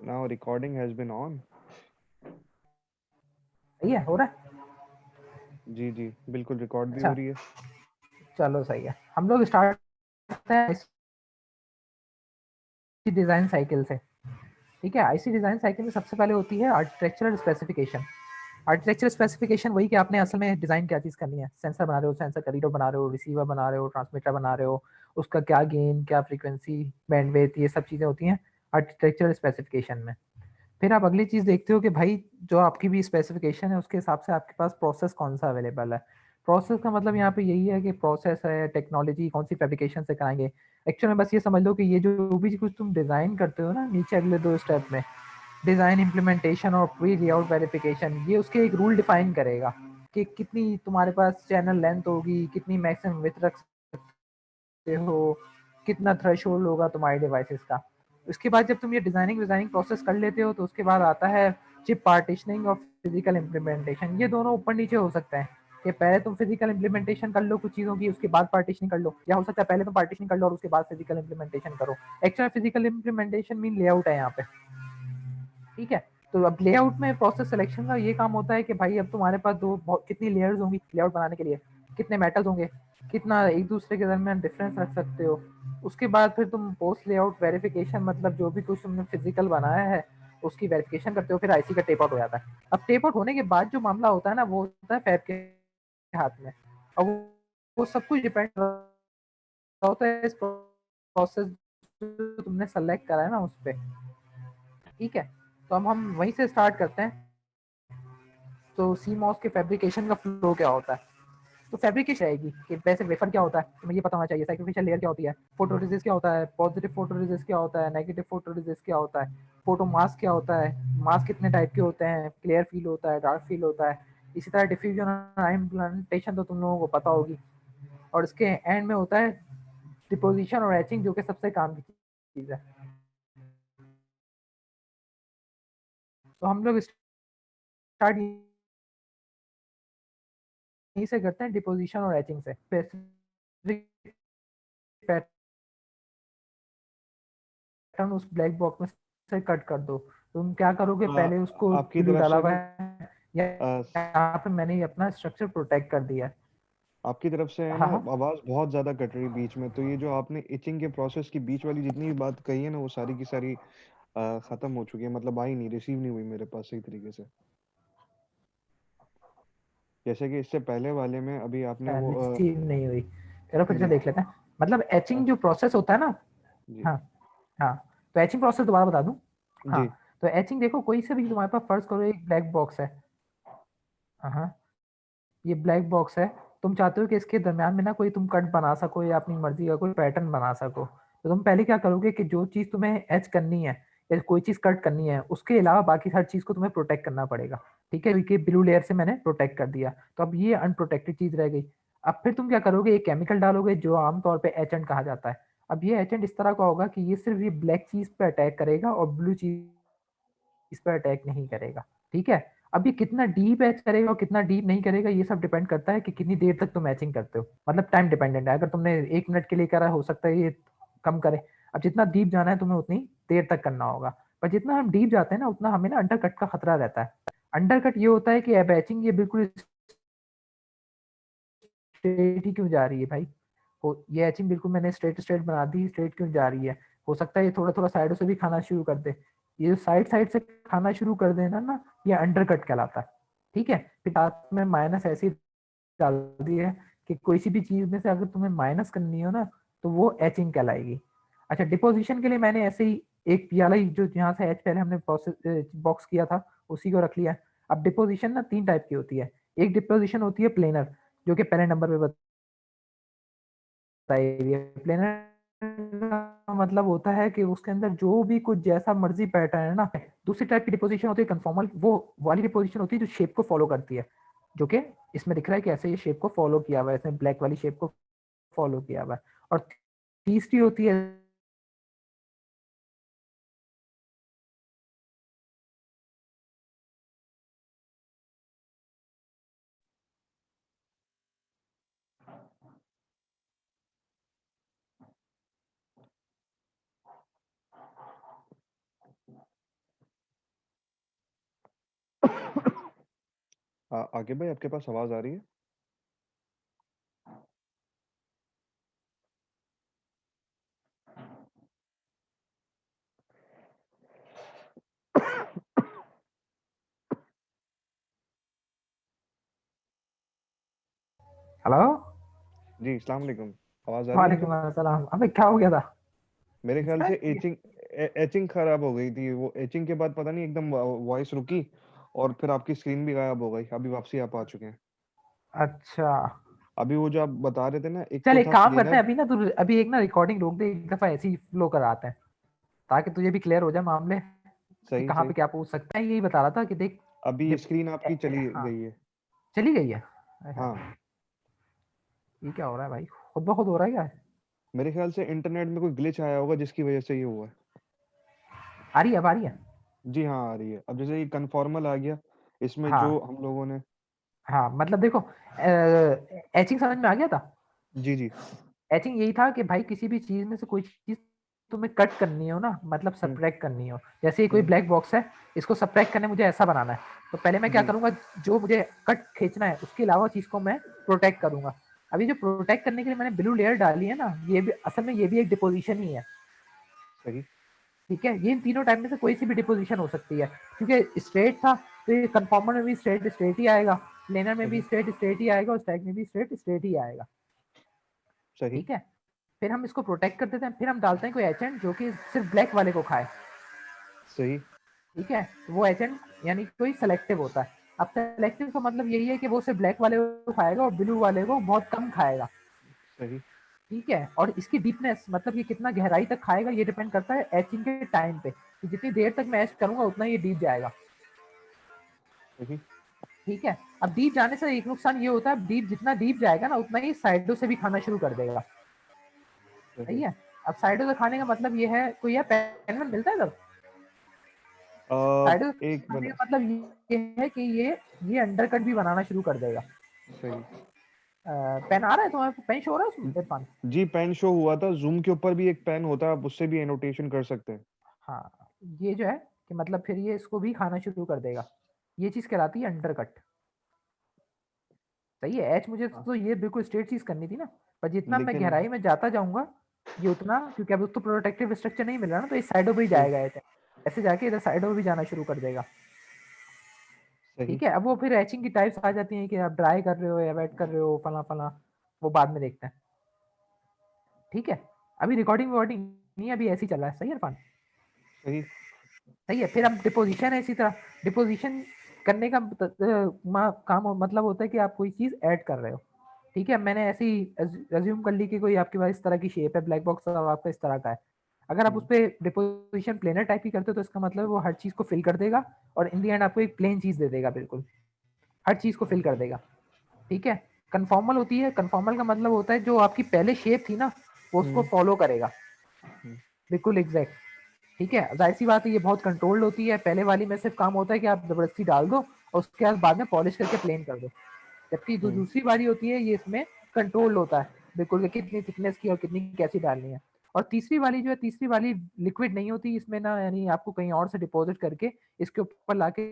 Now recording has been on. सही है, हो रहा है। जी जी बिल्कुल, रिकॉर्ड भी अच्छा, हो रही है। चलो सही है। हम लोग स्टार्ट करते हैं आईसी डिज़ाइन साइकिल से। ठीक है, आईसी डिज़ाइन साइकिल में सबसे पहले होती है आर्किटेक्चरल स्पेसिफिकेशन। आर्किटेक्चरल स्पेसिफिकेशन वही कि आपने असल में डिज़ाइन क्या चीज़ करनी है। सेंसर बना रहे हो, सेंसर का रीडर बना रहे हो, रिसीवर बना रहे हो, ट्रांसमीटर बना रहे हो, उसका क्या गेन, क्या फ्रीक्वेंसी, बैंडविड्थ, ये सब चीज़ें होती हैं आर्किटेक्चरल स्पेसिफिकेशन में। फिर आप अगली चीज़ देखते हो कि भाई जो आपकी भी स्पेसिफिकेशन है उसके हिसाब से आपके पास प्रोसेस कौन सा अवेलेबल है। प्रोसेस का मतलब यहाँ पे यही है कि प्रोसेस है, टेक्नोलॉजी कौन सी फैब्रिकेशन से कराएंगे। एक्चुअल में बस ये समझ लो कि ये जो भी कुछ तुम डिज़ाइन करते हो ना नीचे अगले दो स्टेप में, डिज़ाइन इम्प्लीमेंटेशन और प्री लेआउट वेरिफिकेशन, ये उसके एक रूल डिफाइन करेगा कि कितनी तुम्हारे पास चैनल लेंथ होगी, कितनी मैक्सिमम विड्थ रख सकते हो, कितना थ्रेशोल्ड होगा तुम्हारे डिवाइसेस का। उसके बाद जब तुम ये डिज़ाइनिंग डिज़ाइनिंग प्रोसेस कर लेते हो तो उसके बाद आता है चिप पार्टीशनिंग और फिजिकल इम्प्लीमेंटेशन। ये दोनों ऊपर नीचे हो सकते हैं कि पहले तुम फिजिकल इम्प्लीमेंटेशन कर लो कुछ चीज़ों की, उसके बाद पार्टीशनिंग कर लो, या हो सकता है पहले तुम पार्टीशनिंग कर लो और उसके बाद फिजिकल इम्प्लीमेंटेशन करो। Actual physical implementation mean layout है यहाँ पे। ठीक है, तो अब लेआउट में प्रोसेस सिलेक्शन का ये काम होता है कि भाई अब तुम्हारे पास कितनी लेयर्स होंगी लेआउट बनाने के लिए, कितने मेटल्स होंगे, कितना एक दूसरे के दरमियान डिफरेंस रख सकते हो। उसके बाद फिर तुम पोस्ट लेआउट वेरिफिकेशन, मतलब जो भी कुछ तुमने फिजिकल बनाया है उसकी वेरिफिकेशन करते हो, फिर आईसी का टेप आउट हो जाता है। अब टेप आउट होने के बाद जो मामला होता है ना वो होता है फैब के हाथ में। अब वो सब कुछ डिपेंड होता है इस प्रोसेस जो तुमने सेलेक्ट करा है ना उस पर। ठीक है, तो अब हम वहीं से स्टार्ट करते हैं। तो सी मॉस के फैब्रिकेशन का फ्लो क्या होता है। तो फैब्रिकेशन आएगी कि वैसे वेफर क्या होता है, तुम्हें ये पता होना चाहिए। सैक्रिफिशियल लेयर क्या होती है, फोटो रेजिस्ट क्या होता है, पॉजिटिव फोटो रेजिस्ट क्या होता है, नेगेटिव फोटो रेजिस्ट क्या होता है, फोटो मास्क क्या होता है, मास्क कितने टाइप के होते हैं, क्लियर फील होता है, डार्क फील होता है। इसी तरह डिफ्यूजन और इम्प्लांटेशन तो तुम लोगों को पता होगी। और इसके एंड में होता है डिपोजिशन और एचिंग, जो कि सबसे काम की चीज़ है। तो हम लोग स्टार्ट यहीं से करते हैं, डिपोजिशन और एचिंग से। स्पेसिफिक पैटर्न उस ब्लैक बॉक्स में से कट कर दो। तुम क्या करोगे, आ, पहले उसको आपकी ग्लू तरफ डाला से हुआ ना है, आ, यहाँ पे मैंने अपना स्ट्रक्चर प्रोटेक्ट कर दिया है। आपकी तरफ से है ना, हाँ हाँ, आवाज बहुत ज्यादा कट रही बीच में। तो ये जो आपने इचिंग के प्रोसेस की बीच वाली जितनी भी बात कही है ना, वो सारी की सारी खत्म हो चुकी है। मतलब आई नहीं, रिसीव नहीं हुई मेरे पास सही तरीके से। जैसे कि इससे पहले वाले में अभी आपने वो रिसीव नहीं हुई। चलो फिर से जी देख लेते हैं। मतलब अ, एचिंग जो प्रोसेस होता है ना। जी हाँ हाँ, तो एचिंग प्रोसेस दोबारा बता दूं। हाँ, जी तो एचिंग देखो, कोई से भी तुम्हारे पास फर्ज करो एक ब्लैक बॉक्स है। हाँ, ये ब्लैक बॉक्स है। तुम चाहते हो कि इसके दरमियान में ना कोई तुम कट बना सको या अपनी मर्जी का कोई पैटर्न बना सको। तो तुम पहले क्या करोगे कि जो चीज़ तुम्हें एच करनी है या कोई चीज़ कट करनी है उसके अलावा बाकी हर चीज़ को तुम्हें प्रोटेक्ट करना पड़ेगा। ठीक है, क्योंकि ब्लू लेयर से मैंने प्रोटेक्ट कर दिया, तो अब ये अनप्रोटेक्टेड चीज़ रह गई। अब फिर तुम क्या करोगे, एक केमिकल डालोगे जो आमतौर पर एचेंट कहा जाता है। अब ये एचेंट इस तरह का होगा कि ये सिर्फ ये ब्लैक चीज़ पे अटैक करेगा और ब्लू चीज़ इस पर अटैक नहीं करेगा। ठीक है, अब ये कितना डीप एच करेगा और कितना डीप नहीं करेगा ये सब डिपेंड करता है कि कितनी देर तक तुम मैचिंग करते हो। मतलब टाइम डिपेंडेंट है। अगर तुमने 1 मिनट के लिए करा, हो सकता है ये कम करे। अब जितना डीप जाना है तुम्हें उतनी देर तक करना होगा। पर जितना हम डीप जाते हैं ना उतना हमें ना अंडर कट का खतरा रहता है। अंडर कट ये होता है कि अब एचिंग ये बिल्कुल स्ट्रेट ही क्यों जा रही है भाई। ये एचिंग बिल्कुल मैंने स्ट्रेट स्ट्रेट बना दी, स्ट्रेट क्यों जा रही है। हो सकता है ये थोड़ा थोड़ा साइडों से भी खाना शुरू कर दे। ये जो साइड साइड से खाना शुरू कर देना ना, ये अंडर कट कहलाता है। ठीक है, फिर साथ में माइनस ऐसी डाल दी है कि कोई सी भी चीज में से अगर तुम्हें माइनस करनी हो ना तो वो एचिंग कहलाएगी। अच्छा, डिपोजिशन के लिए मैंने ऐसे ही एक पियाला ही जो जहाँ से एच पहले हमने प्रोसेस बॉक्स किया था उसी को रख लिया। अब डिपोजिशन ना 3 टाइप की होती है। एक डिपोजिशन होती है प्लेनर, जो कि पहले नंबर पे बताइए। प्लेनर का मतलब होता है कि उसके अंदर जो भी कुछ जैसा मर्जी पैटर्न है ना। दूसरी टाइप की डिपोजिशन होती है कन्फॉर्मल, वो वाली डिपोजिशन होती है जो शेप को फॉलो करती है, जो कि इसमें दिख रहा है कि ऐसे ये शेप को फॉलो किया हुआ है, इसने ब्लैक वाली शेप को फॉलो किया हुआ है। और तीसरी होती है आगे भाई आपके पास आवाज आ रही है? हेलो। जी, अस्सलाम वालेकुम। आवाज आ रही है आपके वालेकुम पास? अस्सलाम। अबे क्या हो गया था? मेरे ख्याल इसका से एचिंग खराब हो गई थी। वो एचिंग के बाद पता नहीं एकदम वॉइस रुकी और फिर आपकी स्क्रीन भी गायब हो गई। अभी वापसी आप आ चुके हैं। अच्छा, अभी वो जो आप बता रहे थे ना, एक चल तो एक था काम करते क्लीनर। हैं, अभी ना तू अभी एक ना रिकॉर्डिंग रोक दे, एक दफा ऐसे ही फ्लो कराते हैं ताकि तुझे भी क्लियर हो जाए मामले कि सही कहाँ सही। पे क्या पूछ सकते हैं। यही बता रहा था कि देख अभी स्क्रीन आपकी चली हाँ, गई है। चली गई है। हाय हाय, हाँ, ये क्या हो रहा है भाई? खुद ब खुद हो रहा है क्या? मेरे ख्याल से इंटरनेट में कोई ग्लिच आया होगा जिसकी वजह से ये हुआ है। आ रही है, अब आ रही है। जी हाँ, आ रही है। अब जैसे ये कन्फॉर्मल आ गया, इसमें जो हाँ हम लोगों ने। हाँ, मतलब देखो, एचिंग समझ में आ गया था। जी जी। एचिंग यही था कि भाई किसी भी चीज में से कोई चीज तुम्हें कट करनी हो ना, मतलब हम्म सब्ट्रैक्ट करनी हो। जैसे ये कोई हम्म। ब्लैक बॉक्स है, इसको सब्ट्रैक्ट करने मुझे ऐसा बनाना है, तो पहले मैं क्या जी। करूंगा, जो मुझे कट खींचना है उसके अलावा चीज को मैं प्रोटेक्ट करूंगा। अभी जो प्रोटेक्ट करने के लिए मैंने ब्लू लेयर डाली है ना, ये भी असल में ये भी एक डिपोजिशन ही है। सही। ठीक है, ये इन तीनों टाइप में से कोई सी भी डिपोजिशन हो सकती है, क्योंकि स्ट्रेट था तो ये कन्फॉर्मर में भी स्ट्रेट स्ट्रेट ही आएगा, प्लेनर में भी सही स्ट्रेट स्ट्रेट ही आएगा और स्टैक में भी स्ट्रेट स्ट्रेट ही आएगा। सही। ठीक है, फिर हम इसको प्रोटेक्ट कर देते हैं, फिर हम डालते हैं कोई एजेंट जो कि सिर्फ ब्लैक वाले को खाए। सही ठीक है, वो एजेंट यानी कोई सेलेक्टिव होता है। अब सेलेक्टिव का मतलब यही है कि वो सिर्फ ब्लैक वाले को खाएगा और ब्लू वाले को बहुत कम खाएगा। सही ठीक है, और इसकी डीपनेस मतलब ये कितना गहराई तक खाएगा ये डिपेंड करता है एचिंग के टाइम पे, कि जितनी देर तक मैं एच करूंगा उतना ये डीप जाएगा। सही ठीक है, अब डीप जाने से एक नुकसान ये होता है, डीप जितना डीप जाएगा ना उतना ही साइडों से भी खाना शुरू कर देगा। सही सही। है, अब साइडों से खाने का मतलब ये है, कोई यार पेन वेन मिलता है तब साइडों से एक खाने मिनट। का मतलब ये है कि ये अंडरकट भी बनाना शुरू कर देगा। सही। पेन आ रहा है तुम्हारे, पेन शो हो रहा है उसमें इरफान? जी, पेन शो हुआ था। जूम के ऊपर भी एक पेन होता है, आप उससे भी एनोटेशन कर सकते हैं। हाँ, ये जो है कि मतलब फिर ये इसको भी खाना शुरू कर देगा। ये चीज कहलाती है अंडरकट। सही है, एच मुझे हाँ, तो ये बिल्कुल स्ट्रेट चीज करनी थी ना, पर जितना मैं लेकिन गहराई में जाता जाऊंगा ये उतना, क्योंकि अब उसको प्रोटेक्टिव स्ट्रक्चर नहीं मिल रहा ना, तो इस साइडों पे ही सही जाएगा एच, ऐसे जाके इधर साइडों में भी जाना शुरू कर देगा। सही। ठीक है, अब वो फिर एचिंग की टाइप्स आ जाती हैं कि आप ड्राई कर रहे हो या वेट कर रहे हो, फला फला, वो बाद में देखते हैं। ठीक है, अभी रिकॉर्डिंग वॉर्डिंग नहीं, अभी ऐसे ही चल रहा है। सही है इरफान? सही। सही है, फिर अब डिपोजिशन है इसी तरह। डिपोजिशन करने का काम मतलब होता है कि आप कोई चीज़ ऐड कर रहे हो। ठीक है, मैंने ऐसे ही अज्यूम कर ली कि कोई आपके पास इस तरह की शेप है ब्लैक बॉक्स और आपका इस तरह का है। अगर आप उस हम्म पर डिपोजिशन प्लेनर टाइप की करते हो तो इसका मतलब वो हर चीज़ को फिल कर देगा और इन दी एंड आपको एक प्लेन चीज़ दे देगा, बिल्कुल हर चीज़ को फिल कर देगा। ठीक है, कन्फॉर्मल होती है, कन्फॉर्मल का मतलब होता है जो आपकी पहले शेप थी ना वो उसको हम्म फॉलो करेगा, हम्म बिल्कुल एग्जैक्ट। ठीक है, जाहिर सी बात है ये बहुत कंट्रोल्ड होती है। पहले वाली में सिर्फ काम होता है कि आप जबरदस्ती डाल दो और उसके बाद में पॉलिश करके प्लेन कर दो, जबकि जो हम्म दूसरी वाली होती है ये इसमें कंट्रोल्ड होता है बिल्कुल कि कितनी थिकनेस की और कितनी कैसी डालनी है। और तीसरी वाली जो है, तीसरी वाली लिक्विड नहीं होती इसमें ना, यानी आपको कहीं और से डिपॉजिट करके इसके ऊपर लाके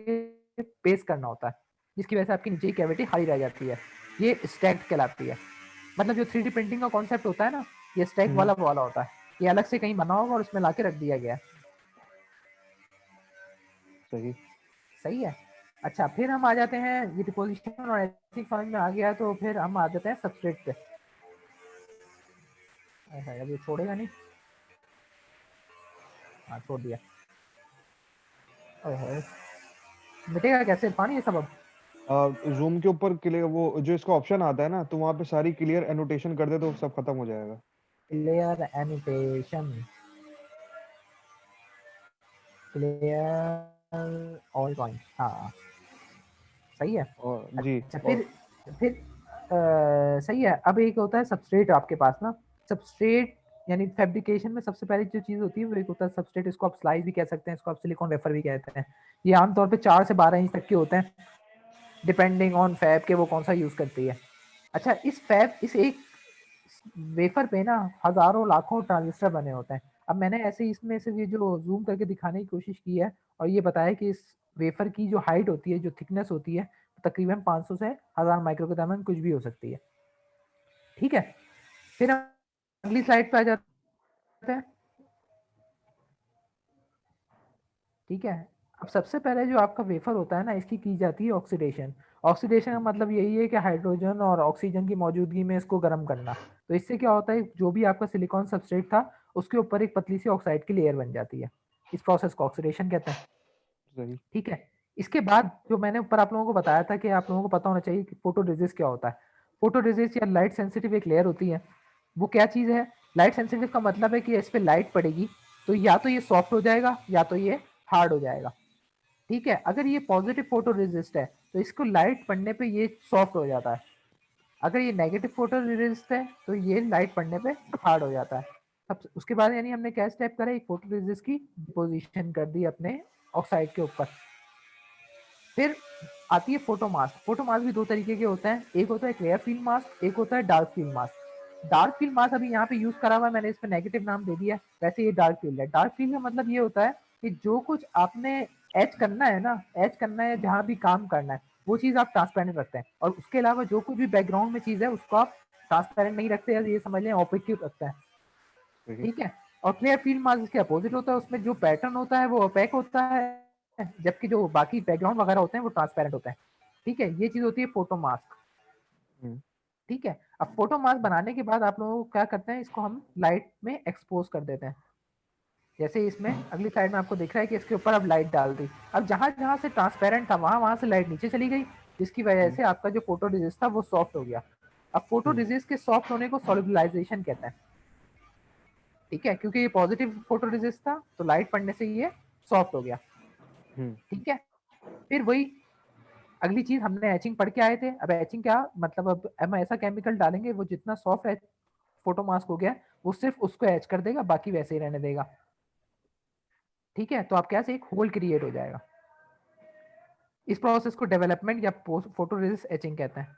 पेस्ट करना होता है, जिसकी वजह से आपकी नीचे की कैविटी खाली रह जाती है। ये स्टैक्ड कहलाती है। मतलब जो 3D प्रिंटिंग का कॉन्सेप्ट होता है ना, ये स्टैक हम्म। वाला होता है। ये अलग से कहीं बना होगा और उसमें लाके रख दिया गया है। सही। सही है, अच्छा फिर हम आ जाते हैं, ये डिपोजिशन और एथिक समझ में आ गया तो फिर हम आ जाते हैं सबस्ट्रेट पे। अब ये छोड़ेगा नहीं। हाँ छोड़ दिया। ओए, मिटेगा कैसे पानी ये सब अब? जूम के ऊपर क्लियर, वो जो इसका ऑप्शन आता है ना, तो वहां पे सारी क्लियर एनोटेशन कर दे तो सब खत्म हो जाएगा। क्लियर एनिटेशन, क्लियर ऑल पॉइंट, हाँ सही है। और जी। अच्छा और फिर सही है, अब एक होता है सबस्ट्रेट आपके पास ना। सबस्ट्रेट यानी फैब्रिकेशन में सबसे पहली जो चीज़ होती है वो एक होता है सबस्ट्रेट, इसको आप स्लाइस भी कह सकते हैं, इसको आप सिलिकॉन वेफर भी कहते हैं। ये आमतौर पे 4 से 12 इंच तक के होते हैं, डिपेंडिंग ऑन फैब के वो कौन सा यूज़ करती है। अच्छा, इस एक वेफर पे ना हज़ारों लाखों ट्रांजिस्टर बने होते हैं। अब मैंने ऐसे ही इसमें से ये जो ज़ूम करके दिखाने की कोशिश की है और ये बताया कि इस वेफर की जो हाइट होती है, जो थिकनेस होती है, तकरीबन 500 से 1000 माइक्रोग्राम कुछ भी हो सकती है। ठीक है, फिर हम अगली स्लाइड पे आ जाते हैं। ठीक है, अब सबसे पहले जो आपका वेफर होता है ना, इसकी की जाती है ऑक्सीडेशन। ऑक्सीडेशन का मतलब यही है कि हाइड्रोजन और ऑक्सीजन की मौजूदगी में इसको गर्म करना। तो इससे क्या होता है, जो भी आपका सिलिकॉन सबस्ट्रेट था उसके ऊपर एक पतली सी ऑक्साइड की लेयर बन जाती है। इस प्रोसेस को ऑक्सीडेशन कहते हैं। सही। ठीक है, इसके बाद जो मैंने ऊपर आप लोगों को बताया था कि आप लोगों को पता होना चाहिए कि फोटो रेजिस्ट क्या होता है। फोटो रेजिस्ट या लाइट सेंसिटिव एक लेयर होती है। वो क्या चीज़ है? लाइट सेंसिटिव का मतलब है कि इस पर लाइट पड़ेगी तो या तो ये सॉफ्ट हो जाएगा या तो ये हार्ड हो जाएगा। ठीक है, अगर ये पॉजिटिव फोटो रेजिस्ट है तो इसको लाइट पड़ने पे ये सॉफ्ट हो जाता है। अगर ये नेगेटिव फोटो रेजिस्ट है तो ये लाइट पड़ने पे हार्ड हो जाता है। अब उसके बाद यानी हमने क्या स्टेप करा, एक फोटो रेजिस्ट की डिपोजिशन कर दी अपने ऑक्साइड के ऊपर। फिर आती है फोटो मास्क। फोटो मास्क भी दो तरीके के होते हैं, एक होता है क्लियर फील्ड मास्क, एक होता है dark field mask. Dark field mask अभी यहाँ पे यूज करा हुआ है, मैंने इस पर नेगेटिव नाम दे दिया, वैसे ये डार्क फील्ड है। डार्क फील्ड का मतलब ये होता है कि जो कुछ आपने एच करना है ना, एच करना है जहाँ भी काम करना है, वो चीज़ आप ट्रांसपेरेंट रखते हैं। और उसके अलावा जो कुछ भी बैकग्राउंड में चीज़ है उसको आप ट्रांसपेरेंट नहीं रखते, ये समझ लें ऑपेक रखते हैं। सही। ठीक है, और क्लियर फील्ड मास्क इसके अपोजिट होता है, उसमें जो पैटर्न होता है वो ओपेक होता है, जबकि जो बाकी बैकग्राउंड वगैरह होते हैं वो ट्रांसपेरेंट होते हैं। ठीक है, ये चीज होती है फोटो मास्क। हम्म। ठीक है, अब फोटो मास्क बनाने के बाद आप लोगों को क्या करते हैं, इसको हम लाइट में एक्सपोज कर देते हैं। जैसे इसमें अगली साइड में आपको दिख रहा है कि इसके ऊपर अब लाइट डाल दी। अब जहां जहां से ट्रांसपेरेंट था वहां वहां से लाइट नीचे चली गई, जिसकी वजह हम्म। से आपका जो फोटो रेजिस्ट था वो सॉफ्ट हो गया। अब फोटो हम्म। रेजिस्ट के सॉफ्ट होने को सॉल्युबलाइजेशन कहते हैं। ठीक है, क्योंकि ये पॉजिटिव फोटो रेजिस्ट था तो लाइट पड़ने से ये सॉफ्ट हो गया। हम्म। ठीक है, फिर वही अगली चीज हमने एचिंग पढ़ के आए थे। अब एचिंग क्या मतलब, अब हम ऐसा केमिकल डालेंगे वो जितना सॉफ्ट फोटो मास्क हो गया वो सिर्फ उसको एच कर देगा, बाकी वैसे ही रहने देगा। ठीक है, तो आप क्या से एक होल क्रिएट हो जाएगा। इस प्रोसेस को डेवलपमेंट या फोटो रेजिस्ट एचिंग कहते हैं।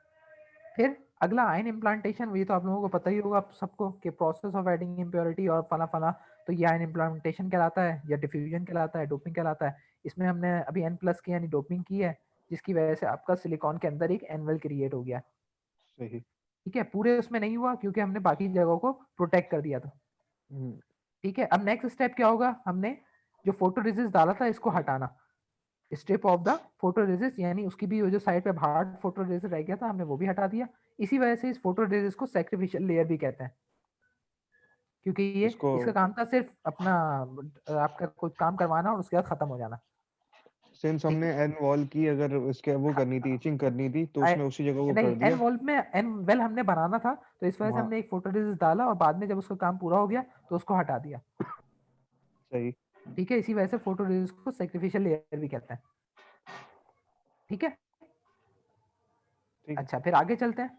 फिर अगला आयन इम्प्लांटेशन, ये तो आप लोगों को पता ही होगा आप सबको कि प्रोसेस ऑफ एडिंग इम्प्योरिटी और फला फला, तो ये आयन इम्प्लांटेशन कहलाता है या डिफ्यूजन कहलाता है, डोपिंग कहलाता है। इसमें हमने अभी N प्लस की यानी डोपिंग की है, जिसकी वजह से आपका सिलिकॉन के अंदर एक एनवेल क्रिएट हो गया। सही। ठीक है, पूरे उसमें नहीं हुआ क्योंकि हमने बाकी जगहों को प्रोटेक्ट कर दिया था। हम्म। ठीक है, अब नेक्स्ट स्टेप क्या होगा, हमने जो फोटो रेजिस्ट डाला था इसको हटाना। Strip of the photo resist, यानी उसकी भी जो साइड पे हार्ड फोटो रेजिस्ट रह गया था हमने वो भी हटा दिया। इसी वजह से इस फोटो रेजिस्ट को सैक्रिफिशियल लेयर भी कहते हैं, क्योंकि ये इसको इसका काम था सिर्फ अपना आपका कुछ काम करवाना और उसके बाद खत्म हो जाना। सिंस ठीक हमने है, एन वॉल की अगर इसके वो करनी थी, इचिंग करनी थी, तो उसने उसी जगह को नहीं कर एन दिया। वॉल्व में एन वेल हमने बनाना था, तो इस वजह से वहाँ। हमने एक फोटो रेजिस्ट डाला और बाद में जब उसका काम पूरा हो गया तो उसको हटा दिया। सही। ठीक है, इसी वजह से फोटो रेजिस्ट को सैक्रिफिशियल लेयर भी कहते हैं। ठीक है, ठीक है। अच्छा फिर आगे चलते हैं।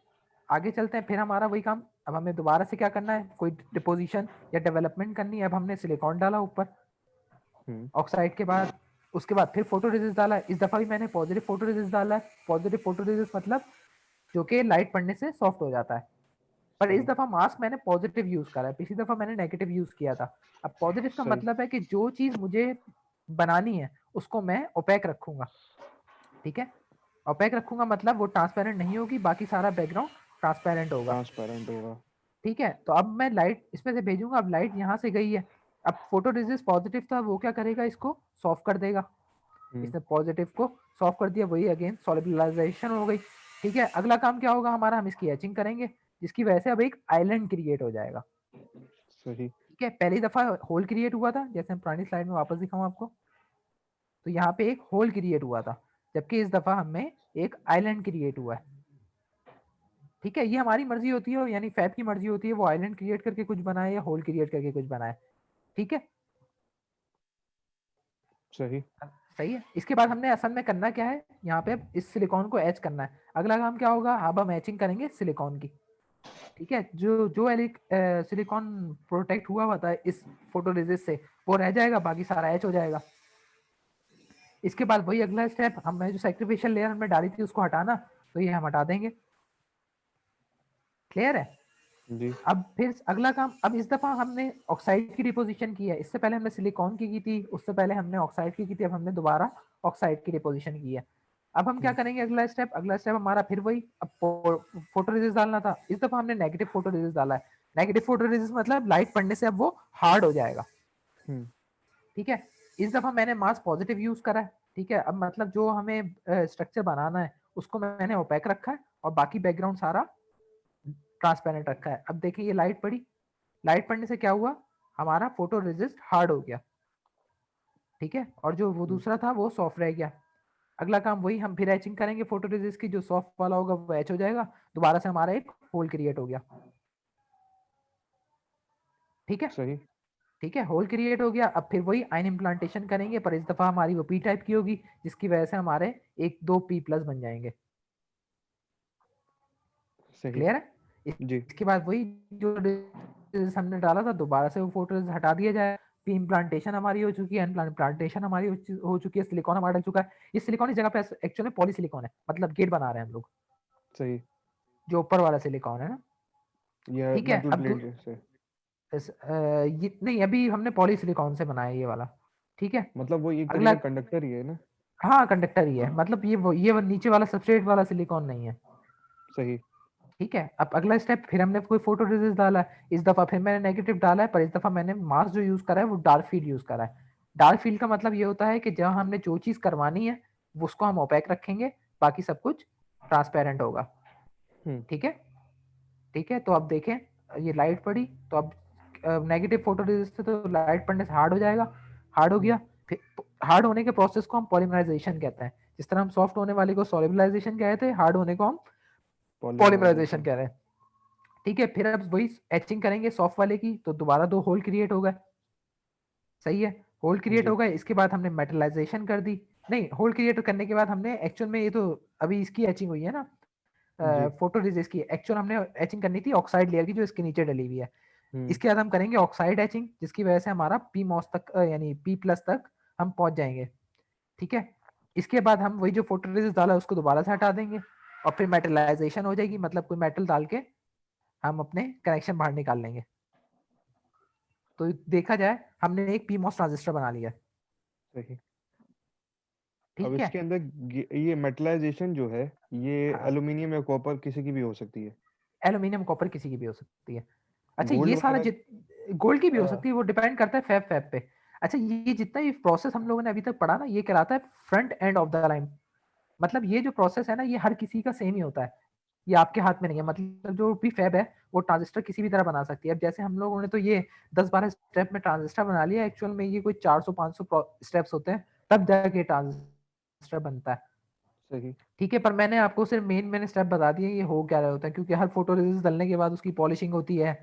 आगे चलते हैं, फिर हमारा वही काम, अब हमें दोबारा से क्या करना है, कोई डिपोजिशन या डेवलपमेंट करनी है। अब हमने सिलिकॉन डाला ऊपर हम्म। ऑक्साइड के बाद, उसके बाद फिर फोटो रेजिस्ट डाला है। इस दफा भी मैंने पॉजिटिव फोटो रेजिस्ट डाला है। पॉजिटिव फोटो रेजिस्ट मतलब जो कि लाइट पड़ने से सॉफ्ट हो जाता है। पर इस सही। दफा मास्क मैंने पॉजिटिव यूज करा है, पिछली दफा मैंने नेगेटिव यूज किया था। अब पॉजिटिव का सही। मतलब है कि जो चीज मुझे बनानी है उसको मैं ओपेक रखूंगा। ठीक है, ओपेक रखूंगा मतलब वो ट्रांसपेरेंट नहीं होगी, बाकी सारा बैकग्राउंड ट्रांसपेरेंट होगा। ट्रांसपेरेंट होगा। ठीक है, तो अब मैं लाइट इसमें से भेजूंगा, अब लाइट यहाँ से गई है। अब फोटो रेजिस्ट पॉजिटिव था, वो क्या करेगा, इसको सॉफ्ट कर देगा। हम्म। इसने पॉजिटिव को सॉफ्ट कर दिया, वही अगेन सॉल्युबलाइजेशन हो गई। ठीक है, अगला काम क्या होगा हमारा, हम इसकी एचिंग करेंगे, जिसकी वजह से अब एक आइलैंड क्रिएट हो जाएगा। सही। ठीक है, पहली दफा होल क्रिएट हुआ था, जैसे हम पुरानी स्लाइड में वापस दिखाऊं आपको, तो यहाँ पे एक होल क्रिएट हुआ था, जबकि इस दफा हमें एक आइलैंड क्रिएट हुआ है। ठीक है, ये हमारी मर्जी होती है, यानी फैब की मर्जी होती है, वो आइलैंड क्रिएट करके कुछ बनाए या होल क्रिएट करके कुछ बनाए। ठीक है, सही। सही है। इसके बाद हमने असल में करना क्या है, यहाँ पे अब इस सिलिकॉन को एच करना है। अगला काम क्या होगा, अब हम एचिंग करेंगे सिलिकॉन की। ठीक है, जो जो सिलिकॉन प्रोटेक्ट हुआ था इस फोटो रेजिस्ट से वो रह जाएगा, बाकी सारा एच हो जाएगा। इसके बाद वही अगला स्टेप, हमें जो सैक्रिफिशियल लेयर हमने डाली थी उसको हटाना, तो ये हम हटा देंगे। क्लियर है। जी। अब फिर अगला काम, अब इस दफा हमने ऑक्साइड की डिपोजिशन की है, इससे पहले हमने सिलिकॉन की थी, उससे पहले हमने ऑक्साइड की थी, अब हमने दोबारा ऑक्साइड की डिपोजिशन की है। अब हम क्या करेंगे, अगला स्टेप हमारा फिर वही, अब फोटो रेजिस्ट डालना था, इस दफा हमने नेगेटिव फोटो रेजिस्ट डाला है। नेगेटिव फोटो रेजिस्ट मतलब लाइट पड़ने से अब वो हार्ड हो जाएगा, ठीक है। इस दफा मैंने मास पॉजिटिव यूज करा है, ठीक है। अब मतलब जो हमें स्ट्रक्चर बनाना है उसको मैंने ओपेक रखा है और बाकी बैकग्राउंड सारा ट्रांसपेरेंट रखा है। अब देखिए ये लाइट पड़ी, लाइट पड़ने से क्या हुआ, हमारा फोटो रेजिस्ट हार्ड हो गया, ठीक है, और जो वो दूसरा था वो सॉफ्ट रह गया। अगला काम वही, हम फिर एचिंग करेंगे फोटो रेजिस्ट की, जो सॉफ्ट वाला होगा वो एच हो जाएगा, दोबारा से हमारा एक होल क्रिएट हो गया, ठीक है। सही। ठीक है, होल क्रिएट हो गया। अब फिर वही आयन इम्प्लांटेशन करेंगे, पर इस दफा हमारी वो पी टाइप की होगी, जिसकी वजह से हमारे एक दो पी प्लस बन जाएंगे, सही। क्लियर है। जी। इसके बाद वही जो हमने डाला था दोबारा से वो फोटो हटा दिया जाए। पी इम्प्लांटेशन हमारी हो चुकी है, इम्प्लांटेशन हमारी हो चुकी है, सिलिकॉन हमारा डल चुका है। इस सिलिकॉन की जगह पे एक्चुअली में पॉलीसिलिकॉन है, मतलब गेट बना रहे हैं हम लोग, सही। जो ऊपर वाला सिलिकॉन है ना, यह ठीक है। मेटल अब प्लेट से। ये नहीं, अभी हमने पॉलीसिलिकॉन से बनाया ये वाला, ठीक है। मतलब वो एक अगला, तरीके का कंडक्टर ही है ना। हाँ कंडक्टर ही है, मतलब ये नीचे वाला सबस्ट्रेट वाला सिलिकॉन नहीं है, सही। ठीक है। अब अगला स्टेप, फिर हमने कोई फोटो रेजिस्ट डाला है, इस दफा फिर मैंने नेगेटिव डाला है, पर इस दफा मैंने मास्क जो यूज करा है वो डार्क फील्ड यूज करा है। डार्क फील्ड का मतलब ये होता है कि जब हमने जो चीज करवानी है वो उसको हम ओपेक रखेंगे, बाकी सब कुछ ट्रांसपेरेंट होगा, हम्म। ठीक है। ठीक है, तो अब देखें, ये लाइट पड़ी, तो अब नेगेटिव फोटो रेजिस्ट है तो लाइट पड़ने से हार्ड हो जाएगा, हार्ड हो हम्म। गया। फिर हार्ड होने के प्रोसेस को हम पॉलीमराइजेशन कहते हैं, जिस तरह हम सॉफ्ट होने वाले को सॉल्युबलाइजेशन कहते हैं, हार्ड होने को हम पॉलीमराइजेशन पॉलीमराइजेशन। कह रहे हैं, ठीक है। फिर अब वही एचिंग करेंगे सॉफ्ट वाले की, तो दोबारा दो होल क्रिएट हो गए, सही है, होल क्रिएट जी। हो गए। इसके बाद हमने मेटलाइजेशन कर दी, नहीं होल क्रिएट करने के बाद हमने एक्चुअल में, ये तो अभी इसकी एचिंग हुई है ना, जी। फोटो रेजिस्ट की, एक्चुअल हमने एचिंग करनी थी ऑक्साइड लेयर की जो इसके नीचे डली हुई है। हम्म। इसके बाद हम करेंगे ऑक्साइड एचिंग, जिसकी वजह से हमारा पी मॉस तक यानी पी प्लस तक हम पहुंच जाएंगे, ठीक है। इसके बाद हम वही जो फोटो रेजिस्ट डाला उसको दोबारा से हटा देंगे, और फिर मेटलाइजेशन हो जाएगी, मतलब कोई मेटल डाल के हम अपने कनेक्शन बाहर निकाल लेंगे। तो देखा जाए हमने एक पीमॉस ट्रांजिस्टर बना लिया, सही। अब ठीक है। इसके अंदर ये मेटलाइजेशन जो है, ये हाँ, एल्यूमिनियम या कॉपर किसी की भी हो सकती है। एल्यूमिनियम कॉपर किसी की भी हो सकती है। अच्छा गोल्ड ये सारा वगैरह। गोल्ड की भी हो अ, सकती है, वो डिपेंड करता है फैब फैब पे। अच्छा ये जितना ये प्रोसेस हम लोगों ने अभी तक पढ़ा ना, ये कहलाता है front end of the line. मतलब ये जो प्रोसेस है ना, ये हर किसी का सेम ही होता है, ये आपके हाथ में नहीं है। मतलब जो भी फैब है वो ट्रांजिस्टर किसी भी तरह बना सकती है। अब जैसे हम लोगों ने तो ये 10-12 स्टेप में ट्रांजिस्टर बना लिया, एक्चुअल में ये कोई 400-500 स्टेप्स होते हैं तब जाके ट्रांजिस्टर बनता है, सही। ठीक है। पर मैंने आपको सिर्फ मेन स्टेप बता दिए ये हो क्या रहा होता है, क्योंकि हर फोटो रेजिस्ट डलने के बाद उसकी पॉलिशिंग होती है,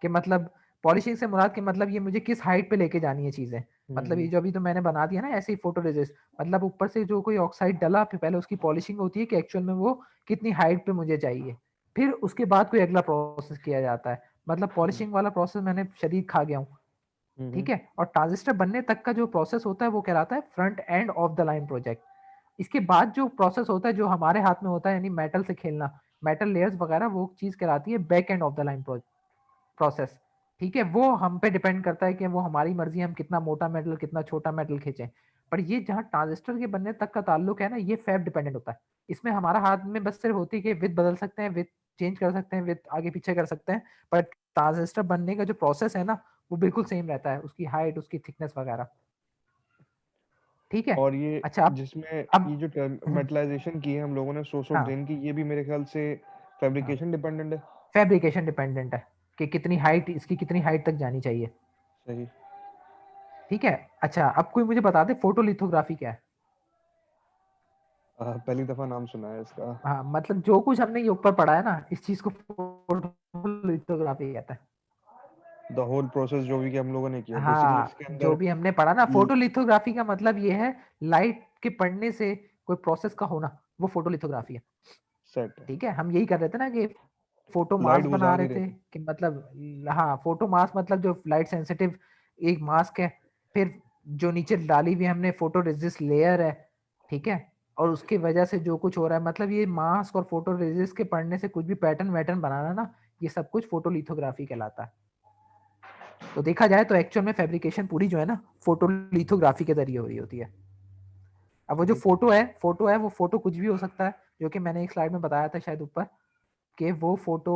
कि मतलब पॉलिशिंग से मुराद के मतलब ये मुझे किस हाइट पे लेके जानी है चीजें। मतलब ये जो अभी तो मैंने बना दिया ना ऐसे ही फोटो रेजिस्ट, मतलब ऊपर से जो कोई ऑक्साइड डला फिर पहले उसकी पॉलिशिंग होती है कि एक्चुअल में वो कितनी हाइट पे मुझे चाहिए, फिर उसके बाद कोई अगला प्रोसेस किया जाता है। मतलब हम्म। पॉलिशिंग वाला प्रोसेस मैंने शदीद खा गया हूँ, हम्म। ठीक है। और ट्रांजिस्टर बनने तक का जो प्रोसेस होता है वो कहलाता है front end of the line project. इसके बाद जो प्रोसेस होता है जो हमारे हाथ में होता है, यानी मेटल से खेलना, मेटल लेयर्स वगैरह, वो चीज कहलाती है back end of the line process, ठीक है। वो हम पे डिपेंड करता है कि वो हमारी मर्जी हम कितना मोटा मेटल कितना छोटा मेटल खींचें। पर ये जहाँ ट्रांजिस्टर के बनने तक का ताल्लुक है ना, ये फैब डिपेंडेंट होता है। इसमें हमारा हाथ में बस सिर्फ होती है कि विथ बदल सकते हैं, विथ चेंज कर सकते हैं, विथ आगे पीछे कर सकते हैं। पर ट्रांजिस्टर बनने का जो प्रोसेस है ना, वो बिल्कुल सेम रहता है, उसकी हाइट उसकी थिकनेस वगैरह, ठीक है। और ये अच्छा जिसमें अब ये जो मेटलाइजेशन की है हम लोगों ने सोर्स ऑफ हाँ ड्रेन की, ये भी मेरे ख्याल से हाँ, फैब्रिकेशन डिपेंडेंट है। फैब्रिकेशन डिपेंडेंट है कि कितनी हाइट, इसकी कितनी हाइट तक जानी चाहिए, सही। ठीक है। अच्छा अब कोई मुझे बता दे फोटोलिथोग्राफी क्या है। पहली दफा नाम सुना है इसका। हाँ मतलब जो कुछ हमने ये ऊपर पढ़ा है ना, इस चीज को फोटोलिथोग्राफी कहता है। द होल प्रोसेस जो भी कि हम लोगों ने किया बेसिकली हाँ इसके जो अंदर। भी हमने पढ़ा ना, फोटोलिथोग्राफी का मतलब ये है लाइट के पड़ने से कोई प्रोसेस का होना, वो फोटोलिथोग्राफी है, सेट है। ठीक है। हम यही कर रहे थे ना कि फोटो लाइट मास्क बना गुजार रहे नहीं रहे थे, थे। कि मतलब हाँ फोटो मास्क मतलब जो लाइट सेंसिटिव एक मास्क है। फिर जो नीचे डाली हुई हमने फोटो रेजिस्ट लेयर है, ठीक है। और उसकी वजह से जो कुछ हो रहा है, मतलब ये मास्क और फोटो रेजिस्ट के पड़ने से कुछ भी पैटर्न वैटर्न बनाना ना, ये सब कुछ फोटोलिथोग्राफी कहलाता है। तो देखा जाए तो एक्चुअल में फैब्रिकेशन पूरी जो है ना फोटोलिथोग्राफी के जरिए हो रही होती है। अब वो जो जी। फोटो है वो फोटो कुछ भी हो सकता है, जो कि मैंने एक स्लाइड में बताया था शायद ऊपर, कि वो फोटो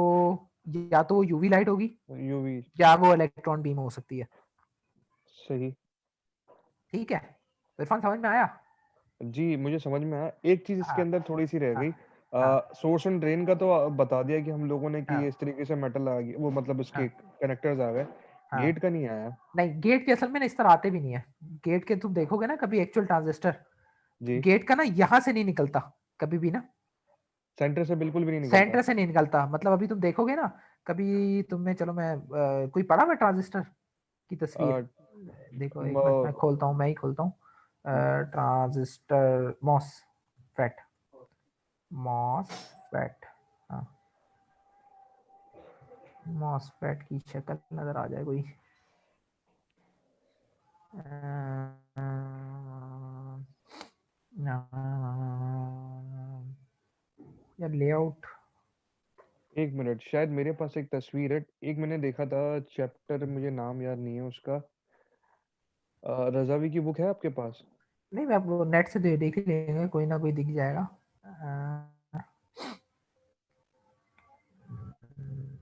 या तो यूवी लाइट होगी यूवी। या वो इलेक्ट्रॉन बीम हो सकती है। सही। ठीक है, इरफान समझ में आया? जी, मुझे समझ में आया। एक चीज इसके हाँ अंदर थोड़ी सी रह हाँ गई। हाँ सोर्स एंड ड्रेन का तो बता दिया कि हम लोगों ने कि हाँ इस तरीके से मेटल आ गई, वो मतलब हाँ उसके कनेक्टर्स आ गए। हाँ। गेट का नहीं आया। नहीं, गेट के असल में ना इस तरह आते भी नहीं है। गेट के तुम देखोगे ना कभी एक्चुअल ट्रांजिस्टर, जी। गेट का ना यहाँ से नहीं निकलता कभी भी ना, सेंटर से बिल्कुल भी नहीं निकलता। सेंटर से नहीं निकलता। मतलब अभी तुम देखोगे ना कभी तुमने, चलो मैं कोई पढ़ा मैं ट्रांजिस्टर की तस्वीर, अ, देखो एक मिनट मैं म- खोलता हूँ, मैं ही खोलता हूँ। ट्रांजिस्टर मॉसफेट, मॉसफेट, हाँ मॉसफेट की शक्ल नजर आ जाए कोई। यार लेआउट, एक मिनट, शायद मेरे पास एक तस्वीर है, एक मैंने देखा था चैप्टर, मुझे नाम याद नहीं है उसका। रजावी की बुक है आपके पास? नहीं मैं वो नेट से देख ही लेंगे, कोई ना कोई दिख जाएगा। अ,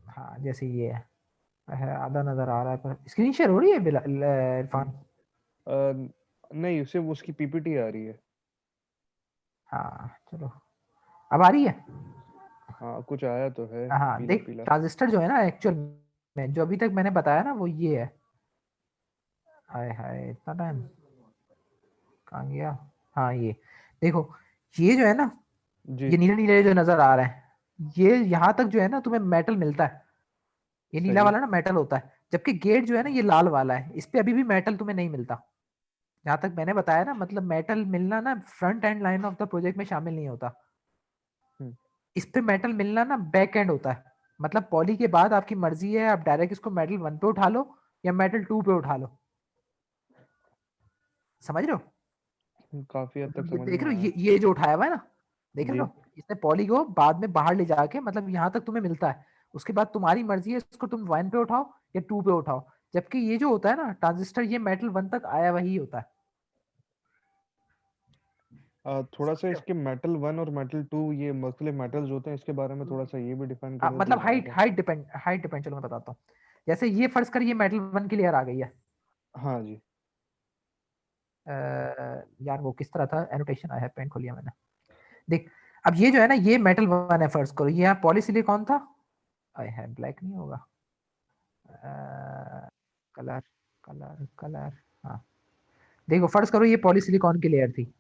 हाँ जैसे ये है, आधा नजर आ रहा है, पर स्क्रीन शेयर हो रही है इरफान? अ, नहीं, सिर्फ उसकी पीपीटी आ रही है। हाँ चलो, अब आ रही है। हाँ, कुछ आया तो है, हाँ पीला देख, पीला। ट्रांजिस्टर जो है ना एक्चुअल में जो अभी तक मैंने बताया ना वो ये है। हाय हाय इतना टाइम कहाँ गया? हाँ ये देखो, ये जो है ना, जी। ये नीले नीले जो नजर आ रहे हैं, ये यहाँ तक जो है ना तुम्हें मेटल मिलता है, ये नीला सही। वाला ना मेटल होता है। जबकि गेट जो है ना ये लाल वाला है, इस पे अभी भी मेटल तुम्हें नहीं मिलता। जहां तक मैंने बताया ना, मतलब मेटल मिलना ना front end line of the project में शामिल नहीं होता। हम्म। इस पे मेटल मिलना ना बैक एंड होता है। मतलब पॉली के बाद आपकी मर्जी है, आप डायरेक्ट इसको मेटल 1 पे उठा लो या मेटल 2 पे उठा लो। समझ रहे हो? काफी हद तक मतलब ये समझ देख में रहे हो, आया। ये जो उठाया हुआ है ना, देख रहे जी। हो, इसने पॉली को बाद में बाहर ले जाके, मतलब यहाँ तक तुम्हें मिलता है। उसके बाद तुम्हारी मर्जी है इसको तुम 1 पे उठाओ या 2 पे उठाओ। जबकि ये जो होता है ना ट्रांजिस्टर, ये मेटल 1 तक आया वही होता है। थोड़ा समझ सा रहे हो? इसके मेटल वन और मेटल टू, ये मुख्तलिफ मेटल्स होते हैं, इसके बारे में थोड़ा सा ये भी डिफाइन करें तो मतलब ज़्यादा हाइट बेहतर। हाइट डिपेंड, चलो मैं बताता हूँ। जैसे ये फर्ज कर, ये मेटल 1 की लेयर आ गई है। हाँ जी। यार वो किस तरह था एनोटेशन, आया है पेंट खोलिया मैंने, देख। अब ये जो है ना ये मेटल 1 है, फर्ज करो ये यहाँ पॉलीसिलिकॉन था। आय है ब्लैक नहीं होगा, कलर कलर कलर, हाँ देखो फर्ज करो ये पॉलीसिलिकॉन की लेयर थी।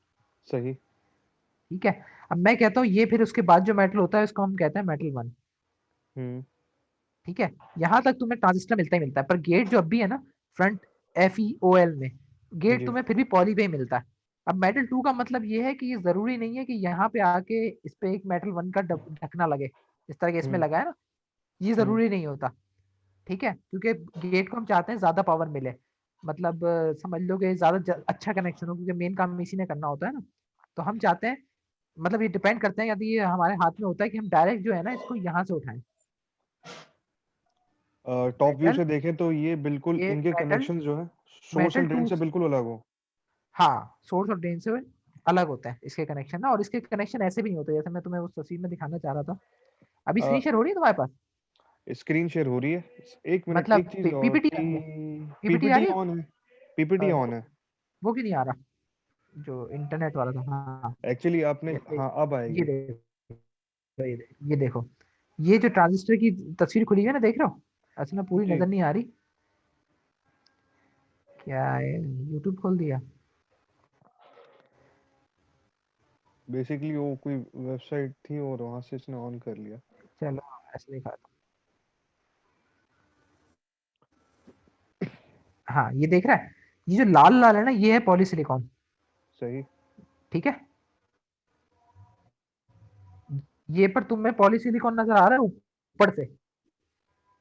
सही। ठीक है, अब मैं कहता हूँ ये फिर उसके बाद जो मेटल होता है इसको हम कहते हैं मेटल 1। हम्म। ठीक है, यहाँ तक तुम्हें ट्रांजिस्टर मिलता ही मिलता है, पर गेट जो अब भी है ना फ्रंट FeOL में, गेट जी। तुम्हें फिर भी पॉली पे ही मिलता है। अब मेटल 2 का मतलब ये है कि ये जरूरी नहीं है कि यहाँ पे आके इस पे एक मेटल 1 का ढकना लगे, इस तरह के इसमें हम्म। लगा है ना, ये हम्म। जरूरी नहीं होता। ठीक है, क्योंकि गेट को हम चाहते हैं ज्यादा पावर मिले, मतलब समझ लो कि ज्यादा अच्छा कनेक्शन हो, क्योंकि मेन काम इसी ने करना होता है ना। तो हम चाहते हैं, मतलब ये डिपेंड करते हैं, यदि ये हमारे हाथ में होता है कि हम डायरेक्ट जो है ना इसको यहाँ से उठाएं। टॉप व्यू मेटल, से देखें तो ये बिल्कुल ये इनके मेटल, कनेक्शन जो है source metal and drain two, से बिल्कुल अलग हो। हाँ सोर्स और ड्रेन से अलग होता है इसके कनेक्शन ना। और इसके कनेक्शन ऐसे भी नहीं होते जैसे मैं तुम्हें उस तस्वीर में दिखाना चाह रहा था। अभी स्क्रीन शेयर हो रही है तुम्हारे पास? स्क्रीन शेयर हो रही है। एक मिनट, मतलब एक चीज और पीपीटी आ कि रही है, पीपीटी आ पीपीटी रही ऑन है। पीपीटी है? ऑन है। वो क्यों नहीं आ रहा, जो इंटरनेट वाला था? हाँ एक्चुअली आपने, जैसे हाँ अब ये आएगी। देखो, ये देखो, ये जो ट्रांजिस्टर की तस्वीर खुली है ना, देख रहे हो? असल में पूरी जी। नजर नहीं आ रही, क्या है, यूट्यूब खोल दिया? बेसिकली वो कोई वेबसाइट थी और वहां से इसने ऑन कर लिया। चलो ऐसे दिखाता हूँ। हाँ ये देख रहा है, ये जो लाल लाल है ना ये है पॉलीसिलिकॉन। सही। ठीक है, ये पर तुम्हें पॉलीसिलिकॉन नजर आ रहा है ऊपर से,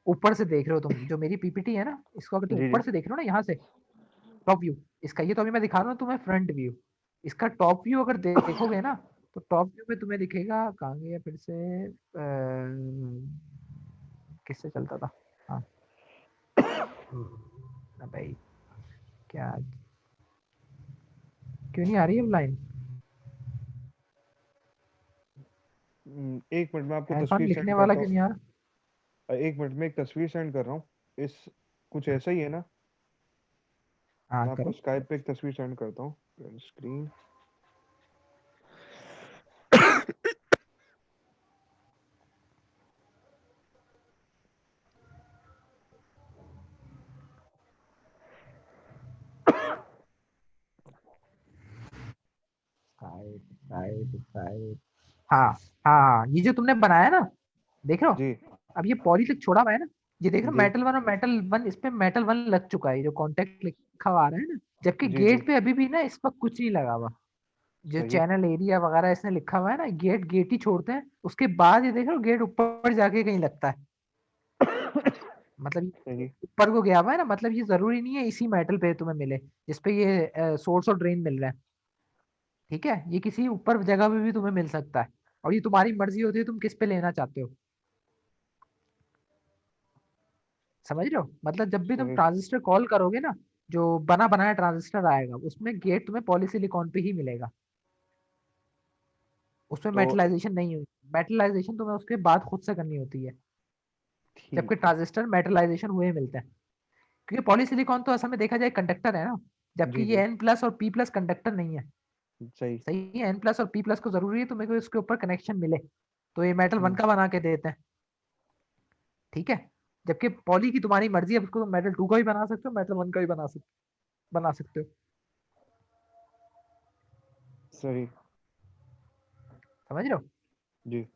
ऊपर से देख रहे हो तुम जो मेरी पीपीटी है ना, इसको अगर तुम जी। ऊपर जी। से देख रहे हो ना यहाँ से, टॉप व्यू इसका, ये तो अभी मैं दिखा रहा हूँ तुम्हें फ्रंट व्यू। इसका टॉप व्यू अगर देखोगे ना, तो टॉप व्यू में तुम्हें दिखेगा, कहाँ गया फिर से, किससे चलता था? हाँ ना भाई, क्या, क्यों नहीं आ रही है लाइन? एक मिनट में आपको इरफान तस्वीर सेंड लिखने वाला करता क्यों हूँ। नहीं आ रहा? एक मिनट में एक तस्वीर सेंड कर रहा हूँ। इस कुछ ऐसा ही है ना। हाँ मैं आपको करो। स्काइप पे एक तस्वीर सेंड करता हूँ स्क्रीन। Side side side. हाँ हाँ हाँ, ये जो तुमने बनाया ना, देख रहे हो? जी अब ये पॉली तक छोड़ा हुआ है ना, ये देख रहे हो जी मेटल वन और मेटल वन, इस पे मेटल वन लग चुका है, जो कॉन्टेक्ट लिखा हुआ आ रहा है ना, जबकि जी जी। गेट पे अभी भी ना इस पर कुछ नहीं लगा हुआ। जो सही। चैनल एरिया वगैरह इसने लिखा हुआ है ना, गेट गेट ही छोड़ते हैं, उसके बाद ये देख रहे हो गेट ऊपर जाके कहीं लगता है। मतलब ये सही। ऊपर को गया हुआ है ना, मतलब ये जरूरी नहीं है इसी मेटल पे तुम्हें मिले जिसपे ये सोर्स और ड्रेन मिल रहा है। ठीक है, ये किसी ऊपर जगह पे भी तुम्हें मिल सकता है, और ये तुम्हारी मर्जी होती है तुम किस पे लेना चाहते हो। समझ रहे हो? मतलब जब भी तुम सही। ट्रांजिस्टर कॉल करोगे ना, जो बना बनाया ट्रांजिस्टर आएगा उसमें गेट तुम्हें पॉलीसिलिकॉन पे ही मिलेगा, उसमें तो मेटलाइजेशन नहीं हुई। मेटलाइजेशन तुम्हें उसके बाद खुद से करनी होती है, जबकि ठीक है। ट्रांजिस्टर मेटलाइजेशन हुए मिलते हैं। क्योंकि पॉलीसिलिकॉन तो असल में देखा जाए कंडक्टर है ना, जबकि जी ये जी। एन प्लस और पी प्लस कंडक्टर नहीं है। सही। सही है, एन प्लस और पी प्लस को जरूरी है तुम्हें को इसके ऊपर कनेक्शन मिले, तो ये मेटल वन हम्म। का बना के देते हैं। ठीक है, जबकि पॉली की तुम्हारी मर्जी है, उसको तुम मेटल टू का भी बना सकते हो, मेटल वन का भी बना सकते हो। सही। समझ रहे हो? जी।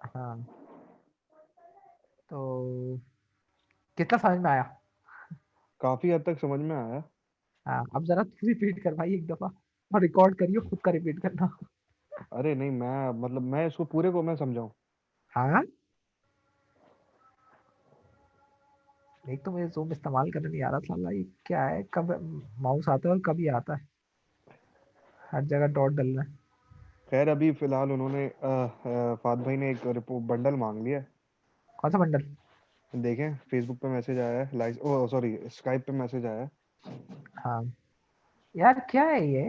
हाँ, तो कितना समझ में आया? काफी हद तक समझ में आया। हाँ, अब जरा तू रिपीट कर भाई एक दफा, और रिकॉर्ड करियो खुद का रिपीट करना। अरे नहीं, मैं मतलब मैं इसको पूरे को मैं समझाऊं। हाँ, एक तो मुझे जूम इस्तेमाल करने नहीं आ रहा साला, ये क्या है, कब माउस आता है और कब ये आता है, हर जगह डॉट डल रहा है। खैर अभी फिलहाल उन्होंने फात भाई ने एक रिपोर्ट बंडल मांग लिया है। कौन सा बंडल? देखें फेसबुक पे मैसेज आया है, लाइक ओ सॉरी स्काइप पे मैसेज आया है। हाँ यार, क्या है ये?